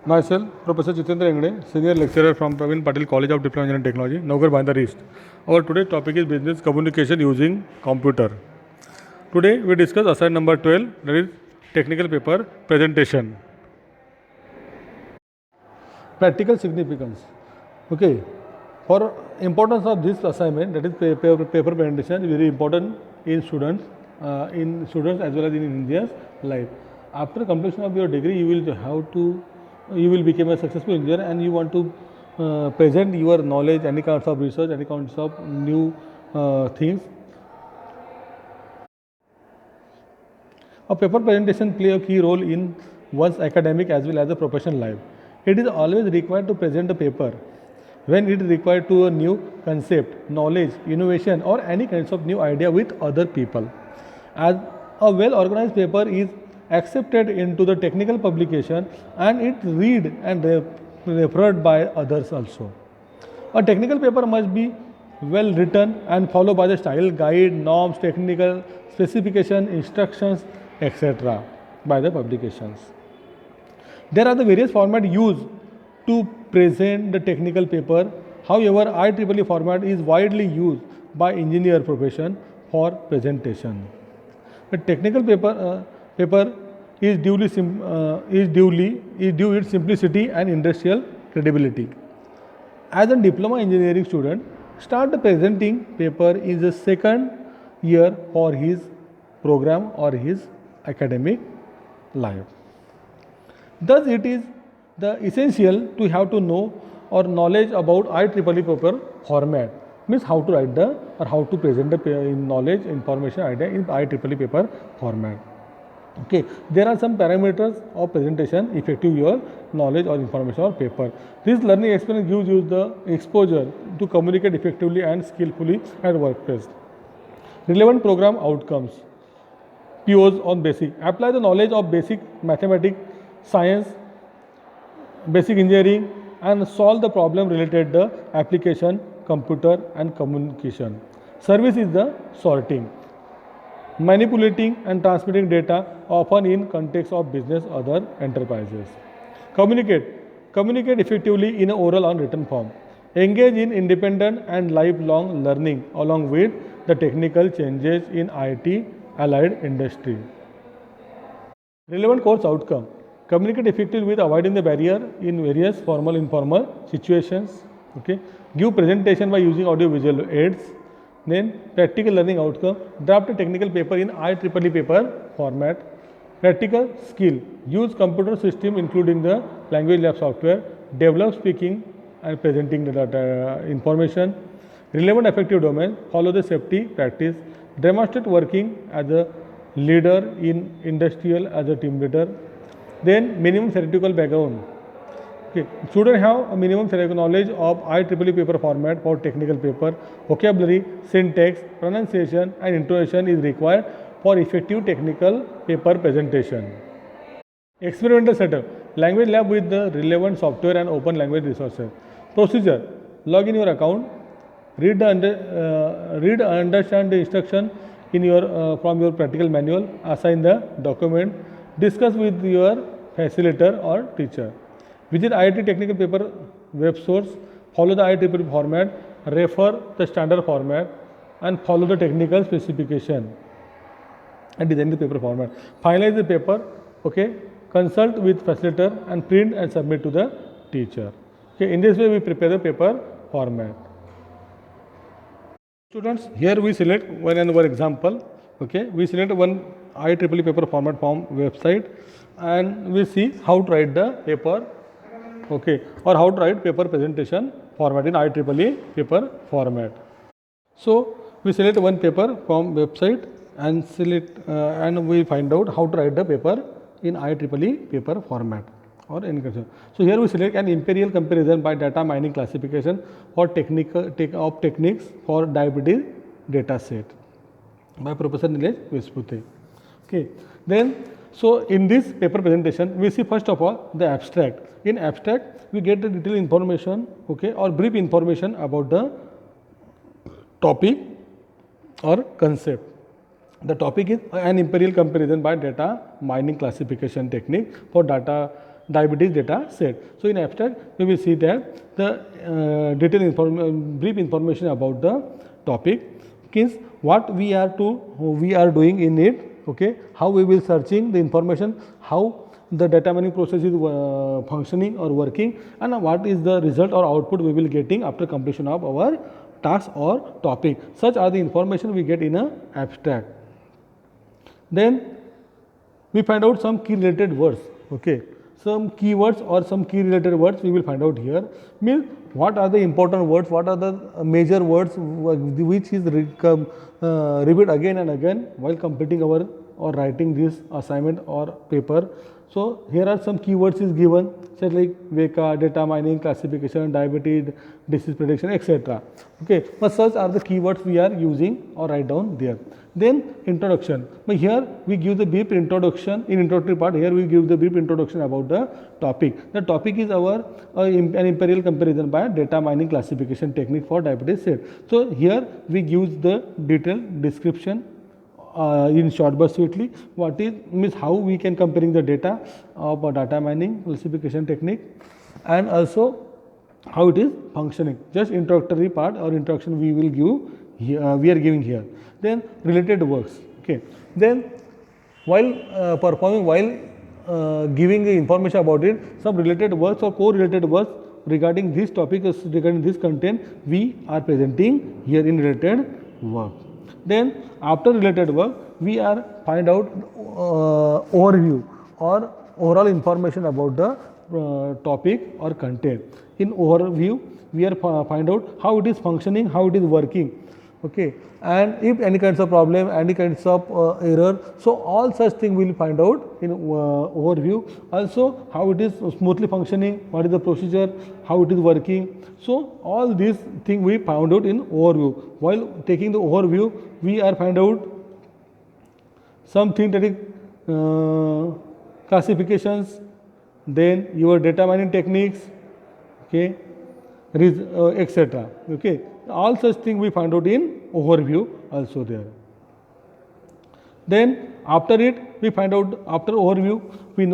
Myself, Professor Jitendra Engde, Senior Lecturer from Praveen Patil College of Diploma Engineering Technology, Nagar, Bandar East. Our today's topic is business communication using computer. Today we discuss assignment number 12, that is technical paper presentation. Practical significance. Okay, for importance of this assignment, that is paper presentation, is very important in students as well as in India's life. After completion of your degree, you will become a successful engineer, and you want to present your knowledge, any kinds of research, any kinds of new things. A paper presentation play a key role in one's academic as well as a professional life. It is always required to present a paper when it is required to a new concept, knowledge, innovation, or any kinds of new idea with other people. As a well organized paper is accepted into the technical publication, and it read and referred by others also. A technical paper must be well written and follow by the style guide, norms, technical specification, instructions, etc. by the publications. There are the various formats used to present the technical paper. However, IEEE format is widely used by engineer profession for presentation. The technical paper is due its simplicity and industrial credibility. As a diploma engineering student, start presenting paper in the second year for his program or his academic life. Thus, it is the essential to have to know or knowledge about IEEE paper format, means how to write or how to present the knowledge, information, idea in IEEE paper format. Okay, there are some parameters of presentation effective your knowledge or information or paper. This learning experience gives you the exposure to communicate effectively and skillfully at workplace. Relevant program outcomes. POs on basic. Apply the knowledge of basic mathematics, science, basic engineering, and solve the problem related to application, computer and communication. Service is the sorting, manipulating and transmitting data, often in context of business other enterprises. Communicate effectively in an oral or written form. Engage in independent and lifelong learning along with the technical changes in IT allied industry. Relevant course outcome. Communicate effectively with avoiding the barrier in various formal informal situations. Okay. Give presentation by using audio visual aids. Then practical learning outcome. Draft a technical paper in IEEE paper format. Practical skill. Use computer system including the language lab software. Develop speaking and presenting the data information. Relevant effective domain. Follow the safety practice. Demonstrate working as a leader in industrial as a team leader. Then minimum theoretical background. Okay. Students have a minimum theoretical knowledge of IEEE paper format for technical paper. Vocabulary, syntax, pronunciation and intonation is required for effective technical paper presentation. Experimental setup. Language lab with the relevant software and open language resources. Procedure. Log in your account. Read and understand the instruction in your from your practical manual. Assign the document. Discuss with your facilitator or teacher. Visit IIT technical paper web source. Follow the IEEE format. Refer the standard format and follow the technical specification and design the paper format. Finalize the paper. Okay. Consult with facilitator and print and submit to the teacher. Okay. In this way, we prepare the paper format. Students, here we select one example. Okay, we select one IEEE paper format form website, and we see how to write the paper. Okay, or how to write paper presentation format in IEEE paper format. So we select one paper from website and and we find out how to write the paper in IEEE paper format or any kind. So here we select an imperial comparison by data mining classification for techniques for diabetes data set by Professor Nilesh Vespute. Okay. Then, so in this paper presentation, we see first of all the abstract. In abstract, we get the detailed information, okay, or brief information about the topic or concept. The topic is an imperial comparison by data mining classification technique for diabetes data set. So in abstract, we will see that the brief information about the topic, means what we are doing in it, okay, how we will searching the information, how the data mining process is functioning or working, and what is the result or output we will getting after completion of our task or topic. Such are the information we get in a abstract. Then we find out some key related words, okay, some keywords or some key related words we will find out here. Means what are the important words, what are the major words which is repeat again and again while completing our or writing this assignment or paper. So here are some keywords is given, such like VECA, data mining, classification, diabetes, disease prediction, etc. Okay, but such are the keywords we are using or write down there. Then introduction. But here we give the brief introduction. In introductory part, here we give the brief introduction about the topic. The topic is our an imperial comparison by data mining classification technique for diabetes set. So here we give the detailed description in short but sweetly, what is means how we can comparing the data of a data mining classification technique, and also how it is functioning. Just introductory part or introduction we will give here, we are giving here. Then related works. Okay. Then while giving the information about it, some related works or correlated works regarding this topic, regarding this content, we are presenting here in related work. Then after related work, we are find out overview or overall information about the topic or content. In overview, we are find out how it is functioning, how it is working, okay, and if any kinds of problem, any kinds of error. So all such thing we will find out in overview. Also how it is smoothly functioning, what is the procedure, how it is working. So all these thing we found out in overview. While taking the overview, we are find out something that is classifications, then your data mining techniques, okay, etc. Okay, all such things we find out in overview also there. Then after it we find out, after overview we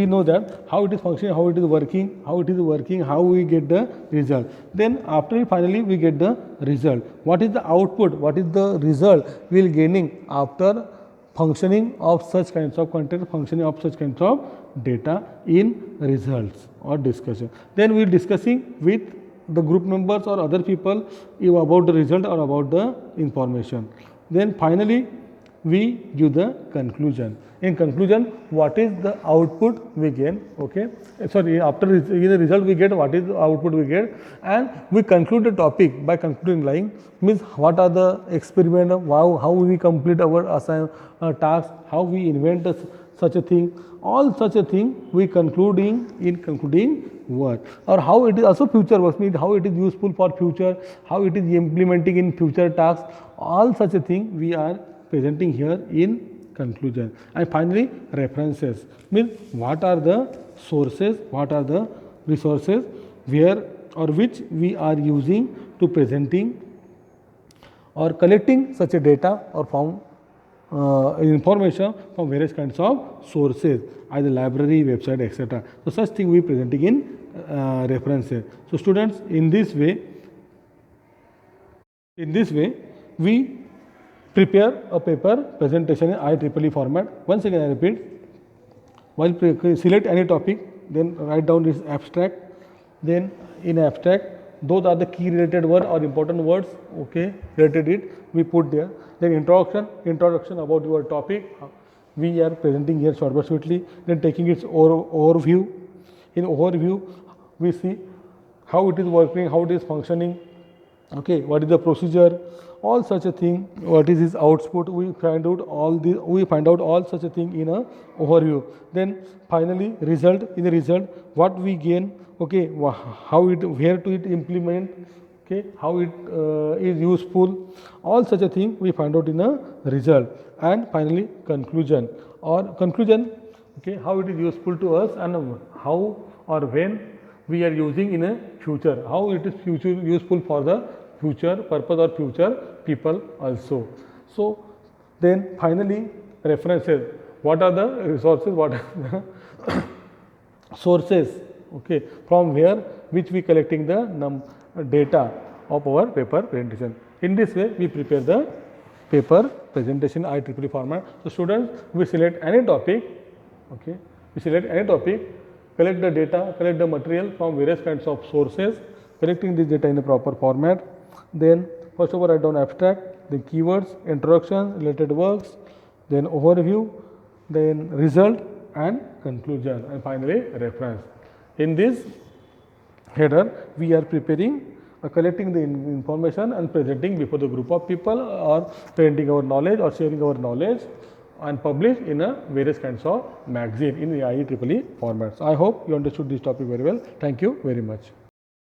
know that how it is functioning, how it is working, how we get the result. Then after it finally we get the result. What is the output, what is the result we will gaining after functioning of such kinds of content, functioning of such kinds of data in results or discussion. Then we will discussing with the group members or other people about the result or about the information. Then finally we give the conclusion. In conclusion, what is the output we gain, okay, sorry, after the result we get, what is the output we get, and we conclude the topic by concluding line, means what are the experiment, how we complete our assignment task, how we invent such a thing, all such a thing we concluding in concluding work, or how it is also future works, means how it is useful for future, how it is implementing in future tasks, all such a thing we are presenting here in conclusion. And finally references, means what are the sources, what are the resources where or which we are using to presenting or collecting such a data or found information from various kinds of sources, either library, website, etc. So such thing we presenting in references. So students, in this way we prepare a paper presentation in IEEE format. Once again I repeat, while select any topic, then write down this abstract, then in abstract those are the key related words or important words, okay, related it we put there. Then introduction about your topic, we are presenting here short but sweetly. Then taking its overview. In overview we see how it is working, how it is functioning, okay, what is the procedure, all such a thing, what is its output, we find out all such a thing in a overview. Then finally result, in the result what we gain, okay, how it, where to it implement, okay, how it is useful, all such a thing we find out in a result. And finally conclusion, okay, how it is useful to us and how or when we are using in a future, how it is future useful for the future purpose or future people also. So then finally references, what are the resources, what are the sources, okay, from where which we collecting the data of our paper presentation. In this way we prepare the paper presentation IEEE format. So students, we select any topic, okay, we select any topic, collect the data, collect the material from various kinds of sources, collecting this data in a proper format. Then first of all write down abstract, then keywords, introduction, related works, then overview, then result and conclusion, and finally reference. In this header we are preparing collecting the information and presenting before the group of people, or presenting our knowledge or sharing our knowledge, and published in a various kinds of magazine in the IEEE formats. I hope you understood this topic very well. Thank you very much.